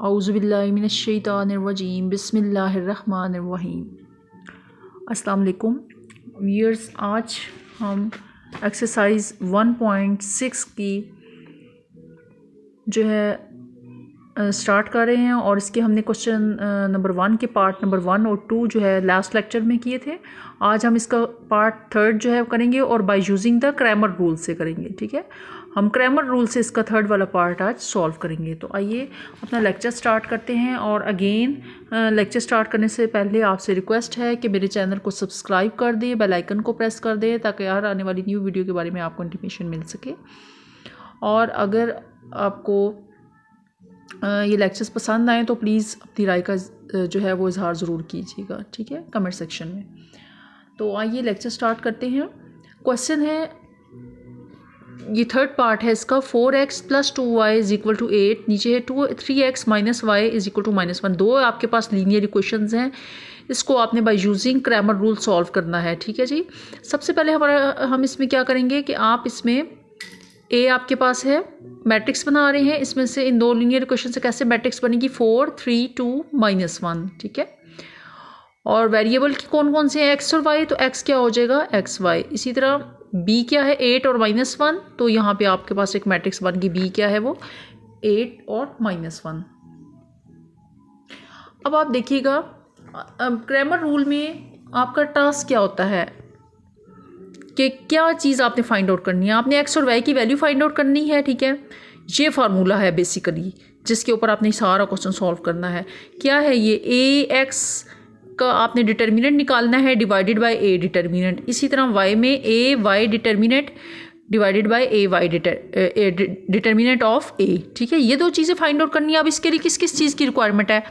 औज़ुबिल्लाहि मिनश्शैतानिर्रजीम बिस्मिल्लाहिर्रहमानिर्रहीम। अस्सलाम वालेकुम व्यूअर्स, आज हम एक्सरसाइज 1.6 की जो है स्टार्ट कर रहे हैं और इसके हमने क्वेश्चन नंबर 1 के पार्ट नंबर 1 और 2 जो है लास्ट लेक्चर में किए थे। आज हम इसका पार्ट 3 जो है करेंगे और by using the Cramer rule से करेंगे। ठीक है, हम क्रैमर रूल से इसका 3rd वाला पार्ट आज सॉल्व करेंगे। तो आइए अपना लेक्चर स्टार्ट करते हैं। और अगेन लेक्चर स्टार्ट करने से पहले आपसे रिक्वेस्ट है कि मेरे चैनल को सब्सक्राइब कर दें, बेल आइकन को प्रेस कर दें ताकि हर आने वाली न्यू वीडियो के बारे में आपको इंटीमेशन मिल सके। और अगर आपको ये लेक्चर्स पसंद आए तो प्लीज़ अपनी राय का जो है वो इजहार ज़रूर कीजिएगा, ठीक है, कमेंट सेक्शन में। तो आइए लेक्चर स्टार्ट करते हैं। क्वेश्चन है, ये 3rd पार्ट है इसका, 4x + 2y = 8, नीचे है 3x - y = -1। दो आपके पास लीनियर इक्वेशंस हैं, इसको आपने by using Cramer rule solve करना है। ठीक है जी, सबसे पहले हम इसमें क्या करेंगे कि आप इसमें ए आपके पास है, मैट्रिक्स बना रहे हैं, इसमें से इन दो लीनियर इक्वेशन से कैसे मैट्रिक्स बनेगी, 4 3 2 -1। ठीक है, और वेरिएबल की कौन कौन से हैं, x और y, तो x क्या हो जाएगा x y। इसी तरह b क्या है 8 और -1, तो यहाँ पे आपके पास एक मैट्रिक्स बन गई, b क्या है वो 8 और -1। अब आप देखिएगा क्रैमर रूल में आपका टास्क क्या होता है कि क्या चीज़ आपने फाइंड आउट करनी है। आपने x और y की वैल्यू फाइंड आउट करनी है। ठीक है, ये फार्मूला है बेसिकली जिसके ऊपर आपने सारा क्वेश्चन सॉल्व करना है। क्या है ये, ए एक्स का आपने डिटर्मिनेंट निकालना है डिवाइडेड बाय ए डिटर्मिनेंट। इसी तरह y में A Y determinant divided by A Y determinant of A. ठीक है, ये दो चीज़ें फाइंड आउट करनी है। अब इसके लिए किस किस चीज़ की रिक्वायरमेंट है,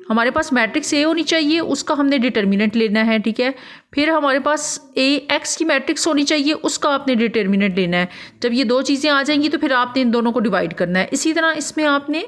हमारे पास मैट्रिक्स ए होनी चाहिए, उसका हमने डिटर्मिनेंट लेना है। ठीक है, फिर हमारे पास ए एक्स की मैट्रिक्स होनी चाहिए, उसका आपने डिटर्मिनेंट लेना है। जब ये दो चीज़ें आ जाएंगी तो फिर आपने इन दोनों को डिवाइड करना है। इसी तरह इसमें आपने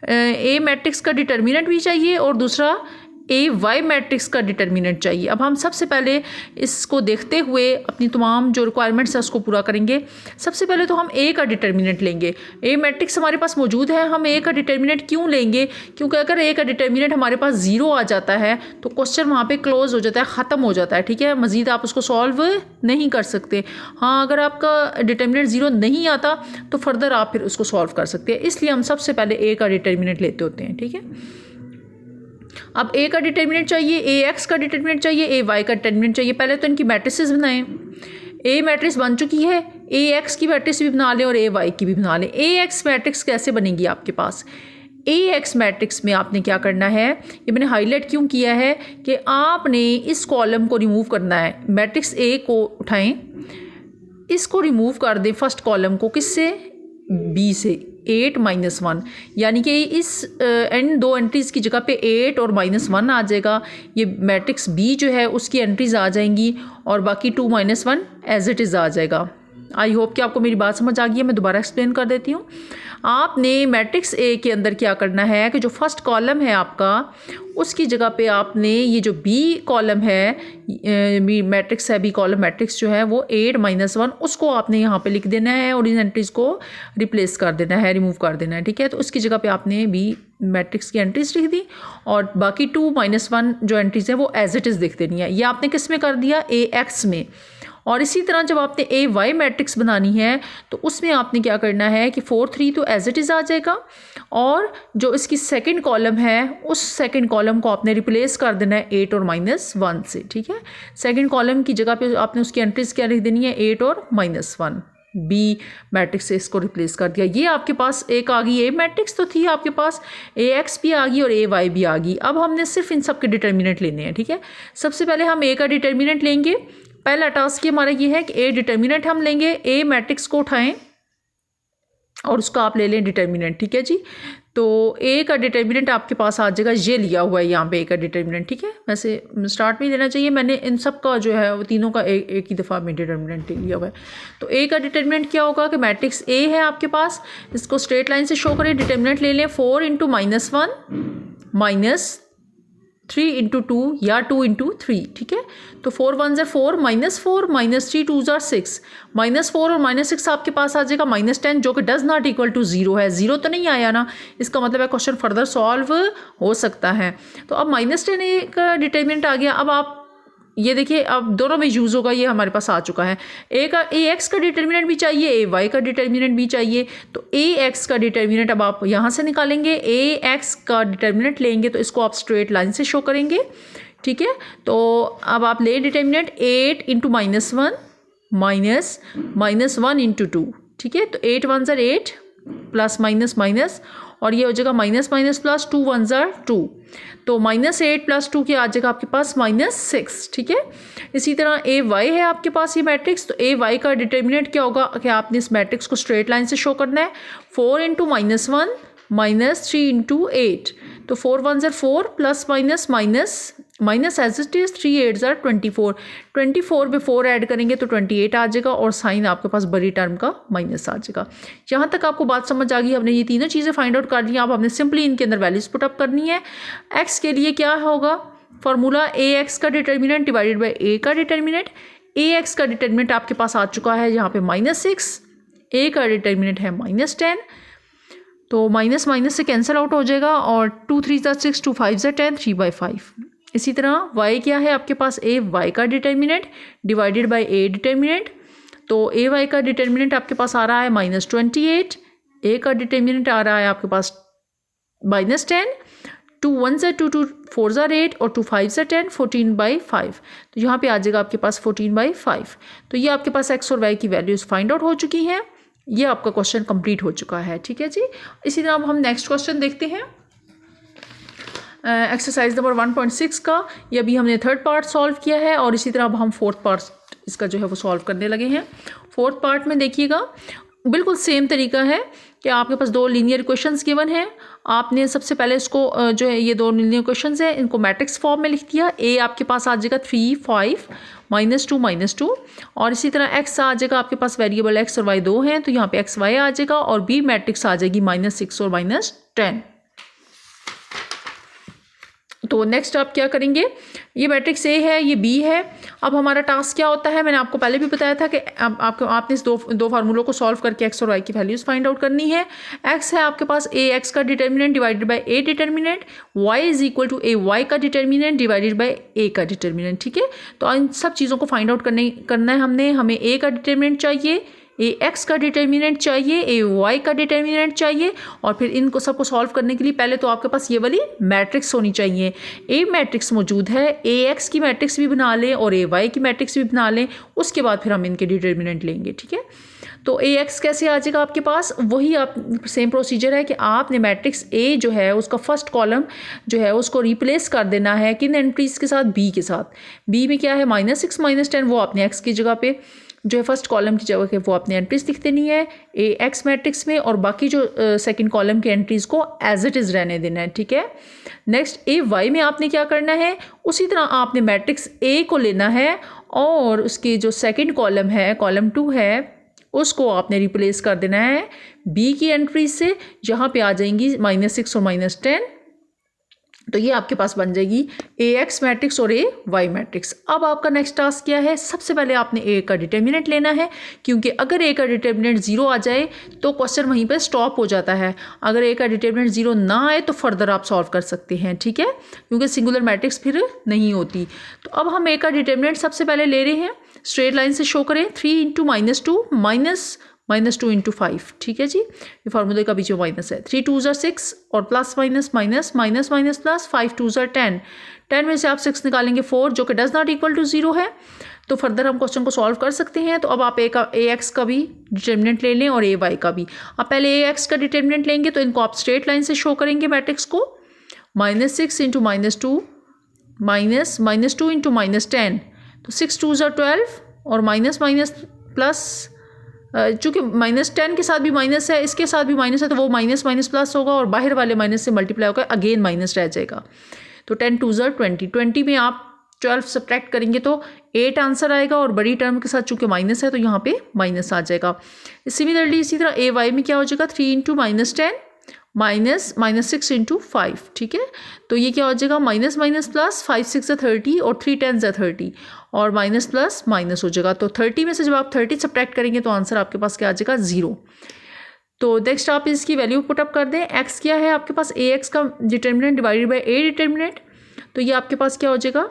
ए मैट्रिक्स का डिटर्मिनेंट भी चाहिए और दूसरा ए वाई मैट्रिक्स का डिटर्मिनेंट चाहिए। अब हम सबसे पहले इसको देखते हुए अपनी तमाम जो रिक्वायरमेंट्स है उसको पूरा करेंगे। सबसे पहले तो हम ए का डिटर्मिनेंट लेंगे। ए मैट्रिक्स हमारे पास मौजूद है, हम ए का डिटर्मिनेंट क्यों लेंगे, क्योंकि अगर ए का डिटर्मिनेंट हमारे पास 0 आ जाता है तो क्वेश्चन वहाँ पे क्लोज हो जाता है, ख़त्म हो जाता है। ठीक है, मज़ीद आप उसको सॉल्व नहीं कर सकते। हाँ, अगर आपका डिटर्मिनेंट 0 नहीं आता तो फर्दर आप फिर उसको सॉल्व कर सकते हैं। इसलिए हम सबसे पहले ए का डिटर्मिनेंट लेते होते हैं। ठीक है, अब ए का डिटर्मिनेंट चाहिए, ए एक्स का डिटर्मिनेंट चाहिए, ए वाई का डिटर्मिनेंट चाहिए। पहले तो इनकी मैट्रिसेस बनाएं। ए मैट्रिक्स बन चुकी है, ए एक्स की मैट्रिक्स भी बना लें और ए वाई की भी बना लें। ए एक्स मैट्रिक्स कैसे बनेगी आपके पास, ए एक्स मैट्रिक्स में आपने क्या करना है, ये मैंने हाईलाइट क्यों किया है कि आपने इस कॉलम को रिमूव करना है। मैट्रिक्स ए को उठाएं, इसको रिमूव कर दें फर्स्ट कॉलम को, किससे, बी से, 8 - 1, यानी कि इस एंड दो एंट्रीज़ की जगह पे 8 और -1 आ जाएगा। ये मैट्रिक्स बी जो है उसकी एंट्रीज़ आ जाएंगी और बाकी 2 - 1 एज इट इज़ आ जाएगा। आई होप कि आपको मेरी बात समझ आ गई है। मैं दोबारा एक्सप्लेन कर देती हूँ। आपने मैट्रिक्स ए के अंदर क्या करना है कि जो फर्स्ट कॉलम है आपका, उसकी जगह पे आपने ये जो बी कॉलम है, बी मैट्रिक्स है, बी कॉलम मैट्रिक्स जो है वो 8 - 1, उसको आपने यहाँ पे लिख देना है और इन एंट्रीज़ को रिप्लेस कर देना है, रिमूव कर देना है। ठीक है, तो उसकी जगह पे आपने बी मैट्रिक्स की एंट्रीज लिख दी और बाकी 2 - 1 जो एंट्रीज़ हैं वो एज इट इज़ लिख देनी है। ये आपने किस में कर दिया, ए एक्स में। और इसी तरह जब आपने ए वाई मैट्रिक्स बनानी है तो उसमें आपने क्या करना है कि 4 3 तो एज इट इज़ आ जाएगा और जो इसकी सेकंड कॉलम है उस सेकंड कॉलम को आपने रिप्लेस कर देना है 8 और -1 से। ठीक है, सेकंड कॉलम की जगह पे आपने उसकी एंट्रीज क्या लिख देनी है, 8 और -1। बी मैट्रिक्स से इसको रिप्लेस कर दिया। ये आपके पास एक आ गई, ए मैट्रिक्स तो थी आपके पास, ए एक्स भी आ गई और ए वाई भी आ गई। अब हमने सिर्फ इन सब के डिटर्मिनेंट लेने हैं। ठीक है, सबसे पहले हम ए का डिटर्मिनेंट लेंगे। पहला टास्क ये हमारा ये है कि ए डिटर्मिनेंट हम लेंगे, ए मैट्रिक्स को उठाएं और उसका आप ले लें डिटर्मिनेंट। ठीक है जी, तो ए का डिटर्मिनेंट आपके पास आ जाएगा, ये लिया हुआ है यहाँ पे ए का डिटर्मिनेंट। ठीक है, वैसे स्टार्ट में देना चाहिए, मैंने इन सब का जो है वो तीनों का एक ही दफ़ा में डिटर्मिनेंट लिया हुआ है। तो ए का डिटर्मिनेंट क्या होगा कि मैट्रिक्स ए है आपके पास, इसको स्ट्रेट लाइन से शो करें, डिटर्मिनेंट ले लें 4 × -1 - 3 इंटू 2 या 2 इंटू 3, ठीक है। तो 4 1 ज़ा 4 -4 -3 2 ज़ा 6, -4 और -6 आपके पास आ जाएगा -10 जो कि डज नॉट इक्वल टू 0 है। 0 तो नहीं आया ना, इसका मतलब है क्वेश्चन फर्दर सॉल्व हो सकता है। तो अब -10 का डिटर्मिनेंट आ गया। अब आप ये देखिए, अब दोनों में यूज़ होगा, ये हमारे पास आ चुका है। ए एक्स का डिटर्मिनेंट भी चाहिए, ए वाई का डिटर्मिनेंट भी चाहिए। तो ए एक्स का डिटर्मिनेंट अब आप यहाँ से निकालेंगे, ए एक्स का डिटर्मिनेंट लेंगे तो इसको आप स्ट्रेट लाइन से शो करेंगे, ठीक है। तो अब आप ले डिटर्मिनेंट 8 इंटू -1 -1 इंटू 2, ठीक है। तो 8 1 ज़ा 8 प्लस माइनस माइनस और ये हो जाएगा माइनस माइनस प्लस 2 1 ज़ा 2, तो -8 प्लस 2 की आ जाएगा आपके पास -6, ठीक है। इसी तरह ए वाई है आपके पास ये मैट्रिक्स, तो ए वाई का डिटर्मिनेंट क्या होगा कि आपने इस मैट्रिक्स को स्ट्रेट लाइन से शो करना है। 4 इंटू -1 -3 इंटू 8, तो 4 1 ज़ा 4 plus minus minus minus as it is 3 8 ज़ा 24, 24 में 4 ऐड करेंगे तो 28 आ जाएगा और साइन आपके पास बड़ी टर्म का माइनस आ जाएगा। यहाँ तक आपको बात समझ आ गई। हमने ये तीनों चीज़ें फाइंड आउट कर ली। अब हमने सिंपली इनके अंदर वैल्यूज पुट अप करनी है। एक्स के लिए क्या होगा फॉर्मूला, ए एक्स का डिटर्मिनेंट डिवाइडेड बाई ए का डिटर्मिनेंट। ए एक्स का डिटर्मिनेंट आपके पास आ चुका है यहाँ पे -6, ए का डिटर्मिनेंट है -10, तो माइनस माइनस से कैंसिल आउट हो जाएगा और 2 3 ज़ा 6 2 5 ज़ा 10 3/5। इसी तरह y क्या है आपके पास, ए वाई का determinant divided by A determinant. तो ए वाई का डिटर्मिनेंट आपके पास आ रहा है -28, ए का डिटर्मिनेंट आ रहा है आपके पास -10, 2 1 ज़ा 2 2 4 ज़ा 8 और 2 5 ज़ा 10 14/5। तो यहाँ पे आ जाएगा आपके पास 14/5। तो ये आपके पास x और y की वैल्यूज़ फाइंड आउट हो चुकी हैं। ये आपका क्वेश्चन कंप्लीट हो चुका है, ठीक है जी। इसी तरह अब हम नेक्स्ट क्वेश्चन देखते हैं, एक्सरसाइज नंबर 1.6 का। ये अभी हमने थर्ड पार्ट सॉल्व किया है और इसी तरह अब हम फोर्थ पार्ट इसका जो है वो सॉल्व करने लगे हैं। फोर्थ पार्ट में देखिएगा बिल्कुल सेम तरीका है कि आपके पास 2 लीनियर इक्वेशंस गिवन है। आपने सबसे पहले इसको जो है ये 2 लीनियर इक्वेशंस हैं इनको मैट्रिक्स फॉर्म में लिख दिया। ए आपके पास आ जाएगा 3 5 -2 -2 और इसी तरह एक्स आ जाएगा आपके पास, वेरिएबल एक्स और वाई 2 हैं तो यहाँ पे एक्स वाई आ जाएगा और बी मैट्रिक्स आ जाएगी -6 और -10। तो नेक्स्ट आप क्या करेंगे, ये मैट्रिक्स ए है, ये बी है। अब हमारा टास्क क्या होता है, मैंने आपको पहले भी बताया था कि आपने इस दो फार्मूलों को सॉल्व करके एक्स और वाई की वैल्यूज़ फाइंड आउट करनी है। एक्स है आपके पास ए एक्स का determinant divided by A determinant, y is equal to A y का डिटर्मिनेंट डिवाइडेड बाय ए का डिटर्मिनेंट, ठीक है। तो इन सब चीज़ों को फाइंड आउट करना है हमने। हमें ए का डिटर्मिनेंट चाहिए, ए एक्स का डिटर्मिनेंट चाहिए, ए वाई का डिटर्मिनेंट चाहिए और फिर इनको सबको सॉल्व करने के लिए पहले तो आपके पास ये वाली मैट्रिक्स होनी चाहिए। ए मैट्रिक्स मौजूद है, ए एक्स की मैट्रिक्स भी बना लें और ए वाई की मैट्रिक्स भी बना लें, उसके बाद फिर हम इनके डिटर्मिनेंट लेंगे, ठीक है। तो ए एक्स कैसे आ जाएगा आपके पास, वही आप सेम प्रोसीजर है कि आपने मैट्रिक्स ए जो है उसका फर्स्ट कॉलम जो है उसको रिप्लेस कर देना है किन एंट्रीज के साथ, बी के साथ। बी में क्या है -6 -10, वो आपने एक्स की जगह पे जो है फर्स्ट कॉलम की जगह के वो आपने एंट्रीज लिख देनी है ए एक्स मैट्रिक्स में और बाकी जो सेकंड कॉलम के एंट्रीज को एज इट इज़ रहने देना है, ठीक है। नेक्स्ट ए वाई में आपने क्या करना है, उसी तरह आपने मैट्रिक्स ए को लेना है और उसकी जो सेकंड कॉलम है, कॉलम 2 है, उसको आपने रिप्लेस कर देना है बी की एंट्रीज से, जहाँ पे आ जाएंगी -6 और -10। तो ये आपके पास बन जाएगी ए एक्स मैट्रिक्स और ए वाई मैट्रिक्स। अब आपका नेक्स्ट टास्क क्या है, सबसे पहले आपने ए का डिटर्मिनेंट लेना है, क्योंकि अगर ए का डिटर्मिनेंट 0 आ जाए तो क्वेश्चन वहीं पर स्टॉप हो जाता है। अगर ए का डिटर्मिनेंट 0 ना आए तो फर्दर आप सॉल्व कर सकते हैं, ठीक है, क्योंकि सिंगुलर मैट्रिक्स फिर नहीं होती। तो अब हम ए का डिटर्मिनेंट सबसे पहले ले रहे हैं, स्ट्रेट लाइन से शो करें। 3 × -2 -2 × 5, ठीक है जी। ये फार्मूले का भी जो माइनस है, 3 2 ज़ा 6 और plus minus minus minus minus plus, 5 2 ज़ा 10, 10 में से आप 6 निकालेंगे 4 जो कि डज नॉट इक्वल टू 0 है। तो फर्दर हम क्वेश्चन को सॉल्व कर सकते हैं। तो अब आप ए एक्स का भी डिटर्मिनेंट ले लें और ए वाई का भी। आप पहले ए एक्स का डिटर्मिनेंट लेंगे तो इनको आप स्ट्रेट लाइन से शो करेंगे मैट्रिक्स को, -6 × -2 -2 × -10, तो 6 2 ज़ा 12 और माइनस माइनस प्लस, चूँकि -10 के साथ भी माइनस है, इसके साथ भी माइनस है, तो वो माइनस माइनस प्लस होगा और बाहर वाले माइनस से मल्टीप्लाई होकर अगेन माइनस रह जाएगा। तो 10 2 ज़ा 20, 20 में आप 12 सब्ट्रैक्ट करेंगे तो 8 आंसर आएगा और बड़ी टर्म के साथ चूँकि माइनस है तो यहाँ पे माइनस आ जाएगा। सिमिलरली इसी तरह ए वाई में क्या हो जाएगा, 3 × -10 माइनस 6 इंटू 5, ठीक है। तो ये क्या हो जाएगा, माइनस माइनस प्लस, 5 6 ज़ा 30 और 3 10 ज़ा 30 और माइनस प्लस माइनस हो जाएगा। तो 30 में से जब आप 30 सब्ट्रैक्ट करेंगे तो आंसर आपके पास क्या आ जाएगा, 0। तो नेक्स्ट आप इसकी वैल्यू पुटअप कर दें। एक्स क्या है आपके पास, ए एक्स का determinant divided by A determinant, तो ये आपके पास क्या हो जाएगा,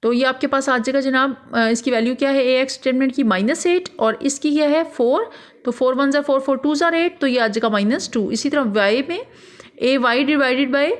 तो ये आपके पास आ जाएगा जनाब, इसकी वैल्यू क्या है ए एक्स डिटर्मिनेंट की, -8 और इसकी क्या है 4, तो 4 1 ज़ा 4 4 2 ज़ा 8, तो ये आ जाएगा -2। इसी तरह वाई में ए वाई डिवाइडेड बाई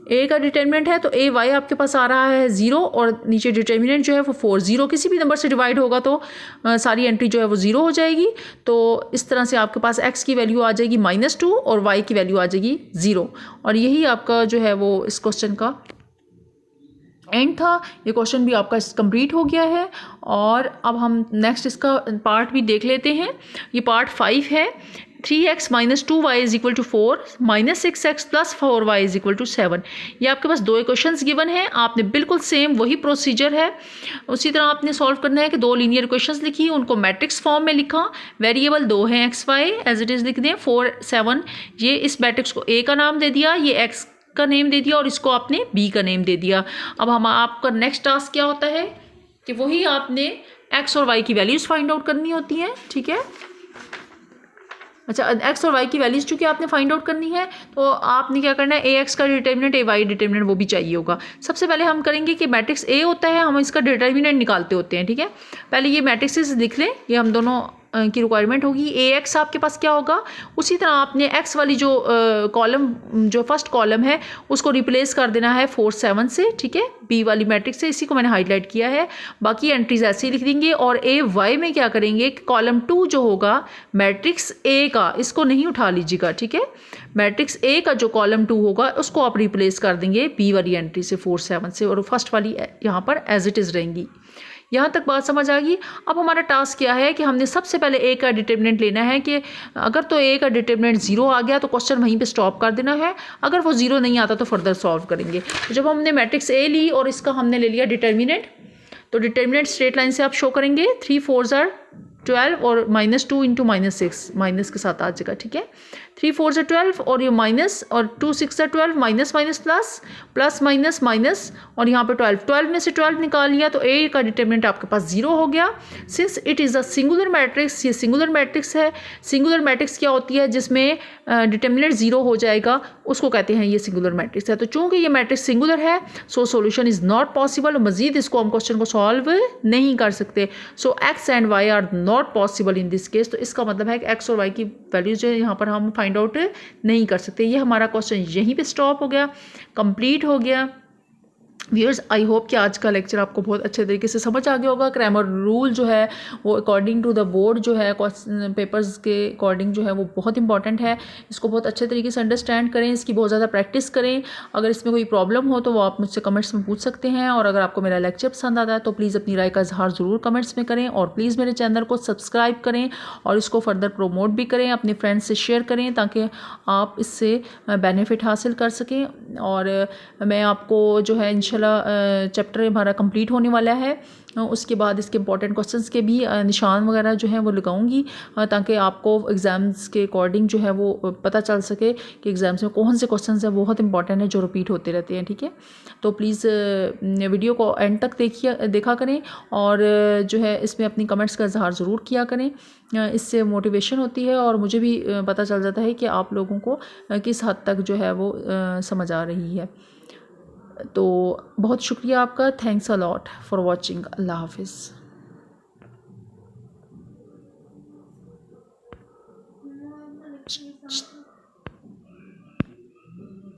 ए का डिटर्मिनेंट है, तो ए वाई आपके पास आ रहा है 0 और नीचे डिटर्मिनेंट जो है वो 4, 0 किसी भी नंबर से डिवाइड होगा तो सारी एंट्री जो है वो 0 हो जाएगी। तो इस तरह से आपके पास एक्स की वैल्यू आ जाएगी -2 और वाई की वैल्यू आ जाएगी 0। और यही आपका जो है वो इस क्वेश्चन का एंड था। ये क्वेश्चन भी आपका कंप्लीट हो गया है। और अब हम नेक्स्ट इसका पार्ट भी देख लेते हैं। ये पार्ट 5 है। 3x - 2y = 4, -6x + 4y = 7। ये आपके पास दो इक्वेशंस गिवन है, आपने बिल्कुल सेम वही प्रोसीजर है, उसी तरह आपने सॉल्व करना है कि दो लीनियर इक्वेशंस लिखी, उनको मैट्रिक्स फॉर्म में लिखा, वेरिएबल दो हैं x y as it is लिख दें 4 7। ये इस मैट्रिक्स को a का नाम दे दिया, ये x का नेम दे दिया और इसको आपने b का नेम दे दिया। अब हम आपका नेक्स्ट टास्क क्या होता है कि वही आपने x और y की वैल्यूज़ फाइंड आउट करनी होती हैं, ठीक है। अच्छा, x और y की वैल्यूज़ चूँकि आपने फाइंड आउट करनी है तो आपने क्या करना है, ए एक्स का डिटर्मिनेंट, ए वाई डिटर्मिनेंट वो भी चाहिए होगा। सबसे पहले हम करेंगे कि मैट्रिक्स ए होता है, हम इसका डिटर्मिनेंट निकालते होते हैं, ठीक है। पहले ये मैट्रिक्स लिख लें, ये हम दोनों की रिक्वायरमेंट होगी। ए एक्स आपके पास क्या होगा, उसी तरह आपने एक्स वाली जो कॉलम, जो फर्स्ट कॉलम है उसको रिप्लेस कर देना है 4 7 से, ठीक है, बी वाली मैट्रिक्स से, इसी को मैंने हाईलाइट किया है। बाकी एंट्रीज ऐसे ही लिख देंगे। और ए वाई में क्या करेंगे, कॉलम 2 जो होगा मैट्रिक्स ए का, इसको नहीं उठा लीजिएगा, ठीक है। मैट्रिक्स ए का जो कॉलम 2 होगा उसको आप रिप्लेस कर देंगे बी वाली एंट्री से 4 7 से, और फर्स्ट वाली यहाँ पर एज इट इज़ रहेंगी। यहाँ तक बात समझ आ गई। अब हमारा टास्क क्या है कि हमने सबसे पहले ए का डिटर्मिनेंट लेना है कि अगर तो ए का डिटर्मिनेंट 0 आ गया तो क्वेश्चन वहीं पे स्टॉप कर देना है, अगर वो 0 नहीं आता तो फर्दर सॉल्व करेंगे। तो जब हमने मैट्रिक्स ए ली और इसका हमने ले लिया डिटर्मिनेंट, तो डिटर्मिनेंट स्ट्रेट लाइन से आप शो करेंगे, 3 4 ज़ा 12 और -2 इंटू -6 माइनस के साथ आ जाएगा, ठीक है। 3 4 ज़ा 12 और ये माइनस, और 2 6 ज़ा 12, minus minus plus, plus minus minus, और यहाँ पे 12 में से 12 निकाल लिया तो ए का डिटर्मिनेंट आपके पास 0 हो गया। Since it is a singular matrix, ये सिंगुलर मैट्रिक्स है। सिंगुलर मैट्रिक्स क्या होती है, जिसमें डिटर्मिनेंट 0 हो जाएगा, उसको कहते हैं ये सिंगुलर मैट्रिक्स है। तो चूँकि ये मैट्रिक्स सिंगुलर है, so solution is not possible, मजीद इसको हम क्वेश्चन को सॉल्व नहीं कर सकते। So X and Y are not possible in this case. तो इसका मतलब है कि एक्स और वाई की वैल्यूज जो है यहाँ पर हम फाइंड आउट नहीं कर सकते। ये हमारा क्वेश्चन यहीं पे स्टॉप हो गया, कंप्लीट हो गया। व्यूअर्स, आई होप कि आज का लेक्चर आपको बहुत अच्छे तरीके से समझ आ गया होगा। ग्रामर रूल जो है वो अकॉर्डिंग टू द बोर्ड जो है पेपर्स के अकॉर्डिंग जो है वो बहुत इंपॉर्टेंट है। इसको बहुत अच्छे तरीके से अंडरस्टैंड करें, इसकी बहुत ज़्यादा प्रैक्टिस करें। अगर इसमें कोई प्रॉब्लम हो तो वो आप मुझसे कमेंट्स में पूछ सकते हैं। और अगर आपको मेरा लेक्चर पसंद आता है तो प्लीज़ अपनी राय का इजहार ज़रूर कमेंट्स में करें, और प्लीज़ मेरे चैनल को सब्सक्राइब करें और इसको फर्दर प्रमोट भी करें, अपने फ्रेंड्स से शेयर करें ताकि आप इससे बेनिफिट हासिल कर सकें। और मैं आपको जो है इंशाल्लाह चैप्टर हमारा कंप्लीट होने वाला है, उसके बाद इसके इंपॉर्टेंट क्वेश्चंस के भी निशान वगैरह जो हैं वो लगाऊंगी ताकि आपको एग्ज़ाम्स के अकॉर्डिंग जो है वो पता चल सके कि एग्ज़ाम्स में कौन से क्वेश्चंस हैं बहुत इंपॉर्टेंट है जो रिपीट होते रहते हैं, ठीक है। तो प्लीज़ वीडियो को एंड तक देखा करें और जो है इसमें अपनी कमेंट्स का इजहार ज़रूर किया करें। इससे मोटिवेशन होती है और मुझे भी पता चल जाता है कि आप लोगों को किस हद तक जो है वो समझ आ रही है। तो बहुत शुक्रिया आपका, thanks a lot for watching. अल्लाह हाफिज़।